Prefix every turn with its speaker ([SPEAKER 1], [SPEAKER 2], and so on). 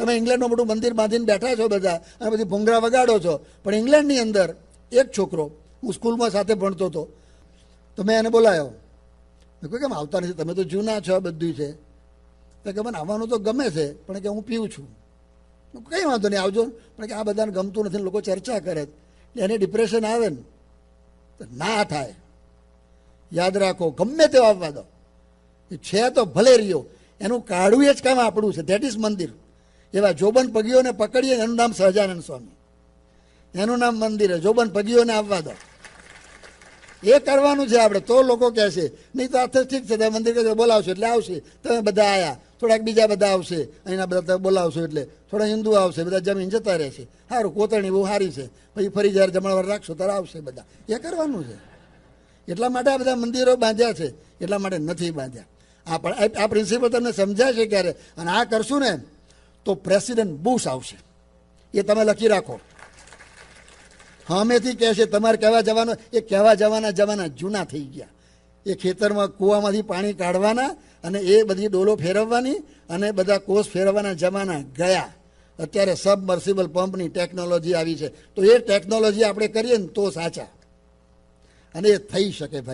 [SPEAKER 1] તમે ઇંગ્લેન્ડનું મોટું મંદિર બાંધીને બેઠા છો બધા અને પછી ભૂંગરા વગાડો છો, પણ ઇંગ્લેન્ડની અંદર એક છોકરો, હું સ્કૂલમાં સાથે ભણતો હતો, તો મેં એને બોલાયો. મેં કહ્યું કેમ આવતા નથી, તમે તો જૂના છો, બધું છે. તો કે મને આવવાનું તો ગમે છે, પણ કે હું પીવું છું. કંઈ વાંધો નહીં, આવજો. પણ કે આ બધાને ગમતું નથી, લોકો ચર્ચા કરે એટલે એને ડિપ્રેશન આવે ને, તો ના થાય. યાદ રાખો, ગમે તેવો આવવા દો, છે તો ભલે રહ્યો, એનું કાઢવું એ જ કામ આપણું છે. ધેટ ઇઝ મંદિર. એવા જોબન પગીઓને પકડીએ, એનું નામ સહજાનંદ સ્વામી, એનું નામ મંદિર. જોબન પગીઓને આવવા દો, એ કરવાનું છે આપણે. તો લોકો કહેશે, નહીં તો આ ઠીક છે, તમે મંદિર કહે બોલાવશો એટલે આવશે. તમે બધા આવ્યા, થોડાક બીજા બધા આવશે, અહીંના બધા તમે બોલાવશો એટલે થોડા હિન્દુ આવશે, બધા જમીન જતા રહેશે. સારું, કોતરણી બહુ સારી છે, પછી ફરી જ્યારે જમણવાર રાખશો ત્યારે આવશે બધા. એ કરવાનું છે. એટલા માટે આ બધા મંદિરો બાંધ્યા છે, એટલા માટે નથી બાંધ્યા. આ પ્રિન્સિપલ તમને સમજાય છે ક્યારે? અને આ કરશું ને તો પ્રેસિડેન્ટ બુશ આવશે, એ તમે લખી રાખો. હમેથી કહે છે તમારે કહેવા જવાનો, એ કહેવા જવાના જૂના થઈ ગયા. એ ખેતરમાં કૂવામાંથી પાણી કાઢવાના અને એ બધી ડોલો ફેરવવાની અને બધા કોષ ફેરવવાના જમાના ગયા. અત્યારે સબમર્સિબલ પંપની ટેકનોલોજી આવી છે, તો એ ટેકનોલોજી આપણે કરીએ ને તો સાચા, અને એ થઈ શકે ભાઈ.